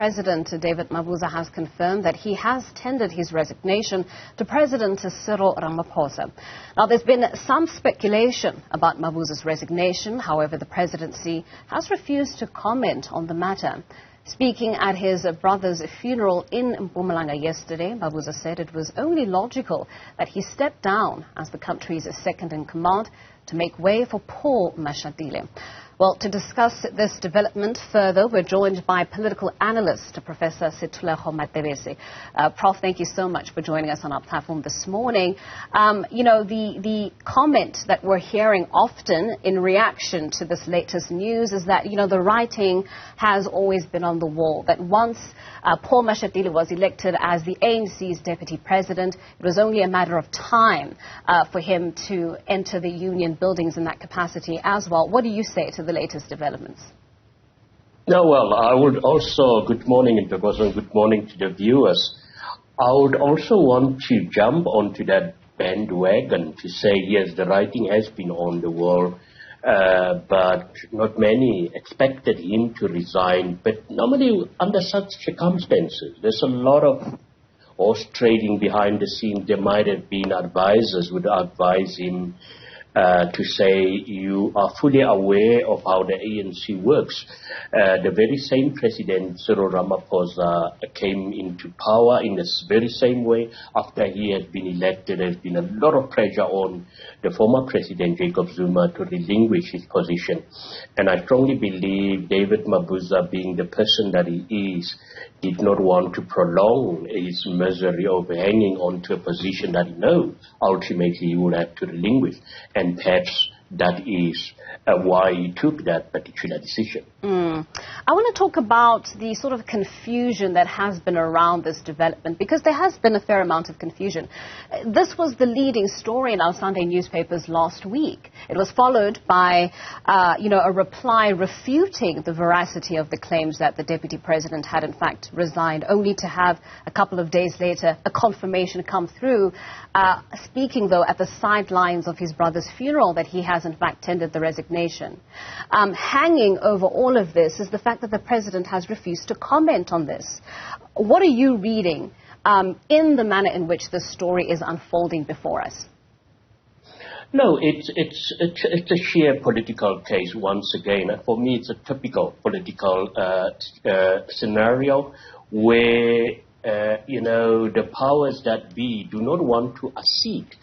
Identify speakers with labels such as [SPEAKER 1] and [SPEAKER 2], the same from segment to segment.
[SPEAKER 1] President David Mabuza has confirmed that he has tendered his resignation to President Cyril Ramaphosa. Now, there's been some speculation about Mabuza's resignation. However, the presidency has refused to comment on the matter. Speaking at his brother's funeral in Mpumalanga yesterday, Mabuza said it was only logical that he stepped down as the country's second-in-command to make way for Paul Mashatile. Well, to discuss this development further, we're joined by political analyst Professor Sethulego Matebesi. Prof, thank you so much for joining us on our platform this morning. The comment that we're hearing often in reaction to this latest news is that, the writing has always been on the wall, that once Paul Mashatile was elected as the ANC's deputy president, it was only a matter of time for him to enter the union buildings in that capacity as well. What do you say to the latest developments?
[SPEAKER 2] No, well, I would also, good morning, and good morning to the viewers. I would also want to jump onto that bandwagon to say, yes, the writing has been on the wall, but not many expected him to resign. But normally, under such circumstances, there's a lot of horse trading behind the scenes. There might have been advisors who would advise him to say you are fully aware of how the ANC works. The very same President Cyril Ramaphosa came into power in this very same way. After he has been elected, there's been a lot of pressure on the former President Jacob Zuma to relinquish his position. And I strongly believe David Mabuza, being the person that he is, did not want to prolong his misery of hanging on to a position that he knows ultimately he would have to relinquish. And perhaps that is why he took that particular decision.
[SPEAKER 1] I want to talk about the sort of confusion that has been around this development, because there has been a fair amount of confusion. This was the leading story in our Sunday newspapers last week. It was followed by, a reply refuting the veracity of the claims that the deputy president had in fact resigned, only to have a couple of days later a confirmation come through, speaking though at the sidelines of his brother's funeral that he has in fact tendered the resignation. Hanging over all of this is the fact that the president has refused to comment on this. What are you reading in the manner in which this story is unfolding before us?
[SPEAKER 2] No, it's a sheer political case once again. For me, it's a typical political scenario where the powers that be do not want to accede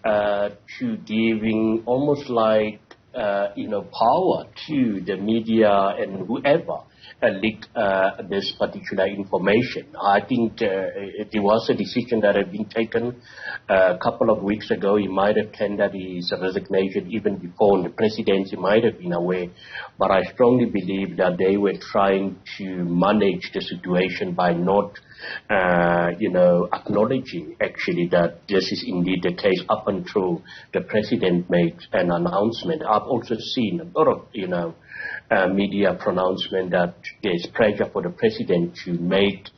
[SPEAKER 2] to giving almost like power to the media and whoever leak this particular information. I think there was a decision that had been taken a couple of weeks ago. He might have tendered his resignation even before the presidency might have been aware. But I strongly believe that they were trying to manage the situation by not acknowledging actually that this is indeed the case up until the president makes an announcement. I've also seen a lot of, media pronouncement that there's pressure for the president to make,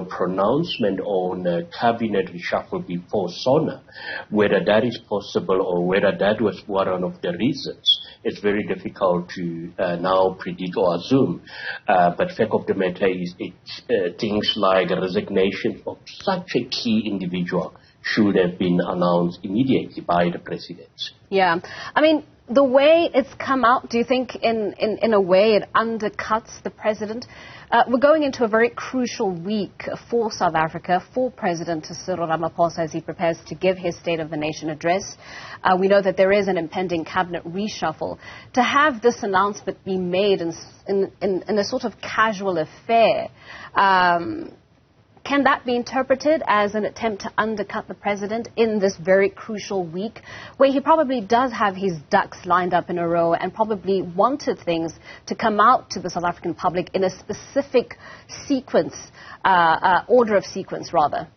[SPEAKER 2] pronouncement on cabinet reshuffle before SONA. Whether that is possible or whether that was one of the reasons, it's very difficult to now predict or assume. But fact of the matter is, things like a resignation of such a key individual should have been announced immediately by the president.
[SPEAKER 1] Yeah. I mean, the way it's come out, do you think in a way it undercuts the president? We're going into a very crucial week for South Africa, for President Cyril Ramaphosa as he prepares to give his State of the Nation address. We know that there is an impending cabinet reshuffle. To have this announcement be made in a sort of casual affair, can that be interpreted as an attempt to undercut the president in this very crucial week, where he probably does have his ducks lined up in a row and probably wanted things to come out to the South African public in a specific sequence, order of sequence, rather?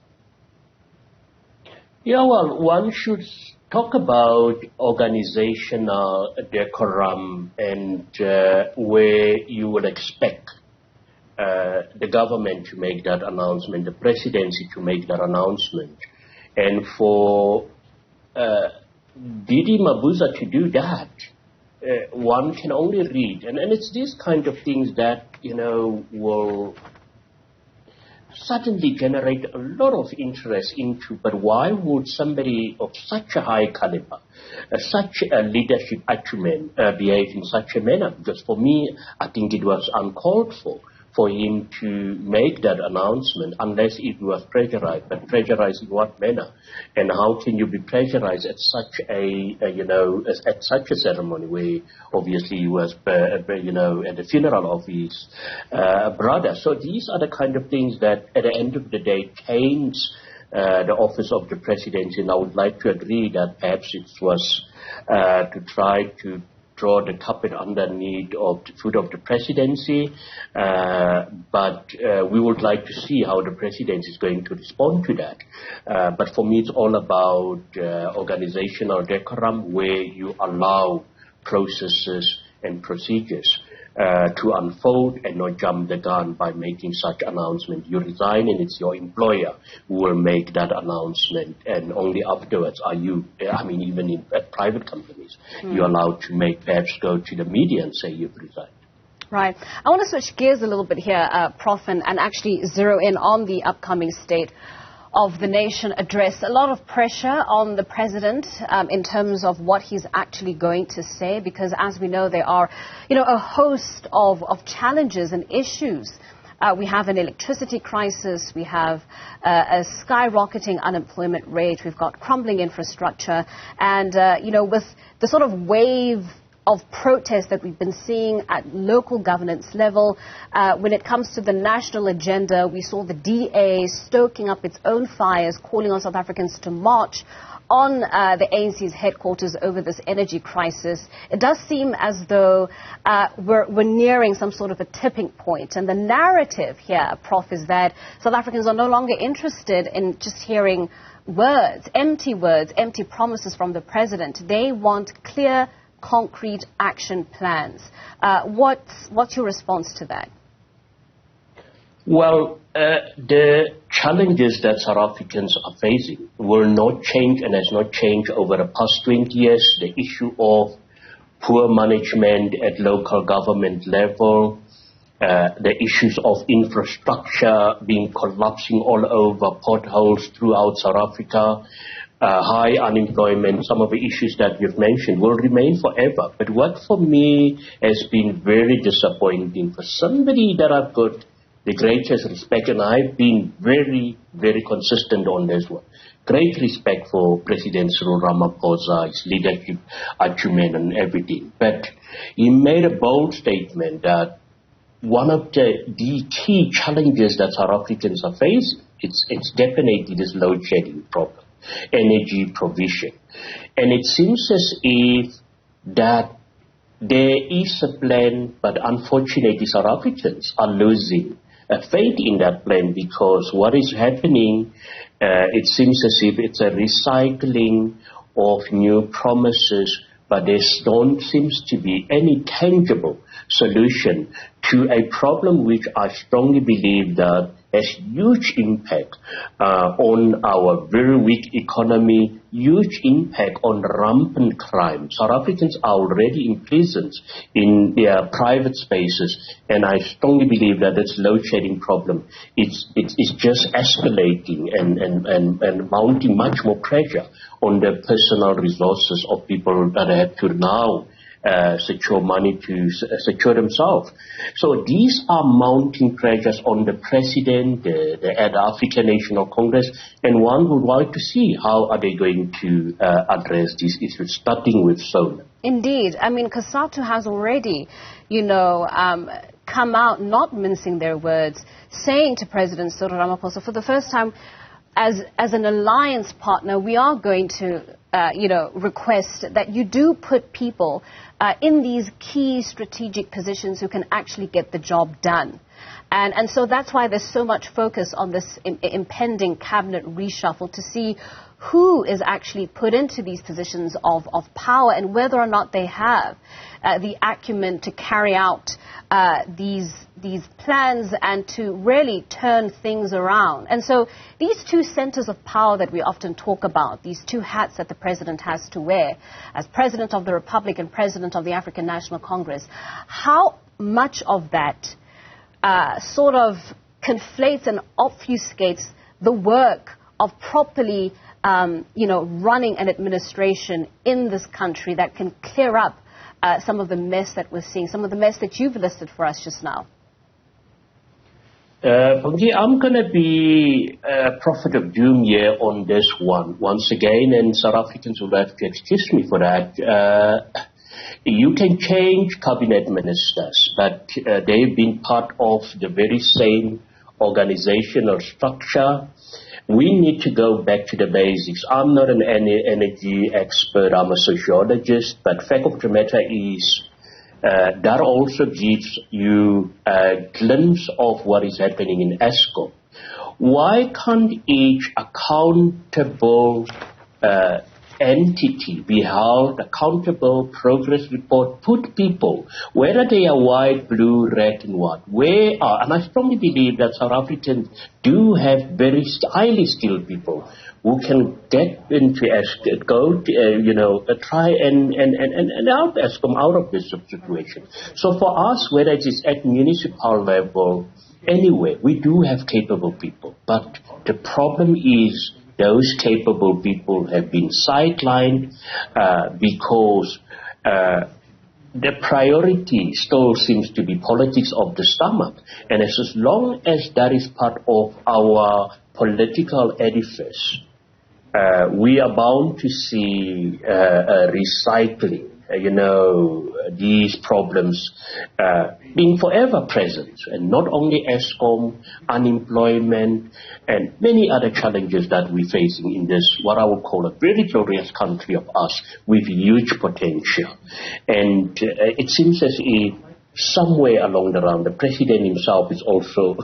[SPEAKER 2] Yeah, well, one should talk about organizational decorum and where you would expect the government to make that announcement, the presidency to make that announcement. And for Didi Mabuza to do that, one can only read, and it's these kind of things that, will suddenly generate a lot of interest into, but why would somebody of such a high caliber, such a leadership acumen, behave in such a manner? Because for me, I think it was uncalled for him to make that announcement unless it was pressurized. But pressurized in what manner? And how can you be pressurized at such at such a ceremony where obviously he was, at the funeral of his brother? So these are the kind of things that at the end of the day taints the office of the presidency. And I would like to agree that perhaps it was to try to draw the carpet underneath of the foot of the presidency, but we would like to see how the presidency is going to respond to that. But for me, it's all about organizational decorum, where you allow processes and procedures to unfold and not jump the gun by making such announcement. You resign and it's your employer who will make that announcement, and only afterwards are you, even at private companies, you're allowed to perhaps go to the media and say you've resigned.
[SPEAKER 1] Right. I want to switch gears a little bit here, Prof, and actually zero in on the upcoming State of the Nation address. A lot of pressure on the president in terms of what he's actually going to say, because as we know, there are, a host of challenges and issues. We have an electricity crisis, we have a skyrocketing unemployment rate, we've got crumbling infrastructure, and, with the sort of wave of protest that we've been seeing at local governance level. When it comes to the national agenda, we saw the DA stoking up its own fires, calling on South Africans to march on the ANC's headquarters over this energy crisis. It does seem as though we're nearing some sort of a tipping point. And the narrative here, Prof, is that South Africans are no longer interested in just hearing words, empty promises from the president. They want clear, concrete action plans. What's your response to that?
[SPEAKER 2] Well, the challenges that South Africans are facing will not change and has not changed over the past 20 years. The issue of poor management at local government level, the issues of infrastructure collapsing all over, potholes throughout South Africa, high unemployment, some of the issues that you've mentioned will remain forever. But what for me has been very disappointing, for somebody that I've got the greatest respect, and I've been very, very consistent on this one, great respect for President Cyril Ramaphosa, his leadership acumen and everything. But he made a bold statement that one of the key challenges that South Africans are facing, it's definitely this load shedding problem, energy provision. And it seems as if that there is a plan, but unfortunately South Africans are losing faith in that plan, because what is happening, it seems as if it's a recycling of new promises, but there don't seem to be any tangible solution to a problem which I strongly believe that has huge impact on our very weak economy, huge impact on rampant crime. South Africans are already in prisons in their private spaces, and I strongly believe that this load shedding problem it's just escalating and mounting much more pressure on the personal resources of people that have to now secure money to secure themselves. So these are mounting pressures on the president, the African National Congress, and one would like to see how are they going to address these issues, starting with solar.
[SPEAKER 1] Indeed. I mean, COSATU has already, come out, not mincing their words, saying to President Cyril Ramaphosa, for the first time, as an alliance partner, we are going to, request that you do put people in these key strategic positions who can actually get the job done. And so that's why there's so much focus on this impending cabinet reshuffle, to see who is actually put into these positions of power and whether or not they have the acumen to carry out these these plans and to really turn things around. And so these two centers of power that we often talk about, these two hats that the president has to wear as president of the Republic and president of the African National Congress, how much of that sort of conflates and obfuscates the work of properly running an administration in this country that can clear up some of the mess that we're seeing, some of the mess that you've listed for us just now?
[SPEAKER 2] Bongi, I'm going to be a prophet of doom here on this one once again, and South Africans will have to excuse me for that. You can change cabinet ministers, but they've been part of the very same organizational structure. We need to go back to the basics. I'm not an energy expert, I'm a sociologist, but fact of the matter is that also gives you a glimpse of what is happening in ESCOM. Why can't each accountable entity be held accountable, progress report, put people, whether they are white, blue, red, and what, where are, and I strongly believe that South Africans do have very highly skilled people who can get into ESCOM, try and help ESCOM out of this situation. So for us, whether it is at municipal level, anyway, we do have capable people, but the problem is those capable people have been sidelined because the priority still seems to be politics of the stomach. And as long as that is part of our political edifice, we are bound to see recycling, these problems being forever present, and not only ESCOM, unemployment, and many other challenges that we're facing in this, what I would call a very glorious country of us with huge potential. And it seems as if somewhere along the round, the president himself is also,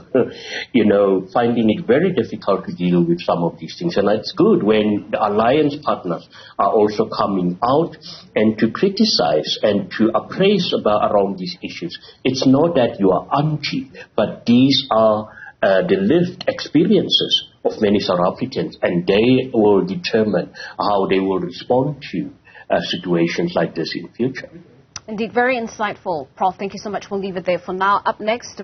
[SPEAKER 2] finding it very difficult to deal with some of these things. And it's good when the alliance partners are also coming out and to criticize and to appraise around these issues. It's not that you are anti, but these are the lived experiences of many South Africans, and they will determine how they will respond to situations like this in future.
[SPEAKER 1] Indeed, very insightful, Prof. Thank you so much. We'll leave it there for now. Up next...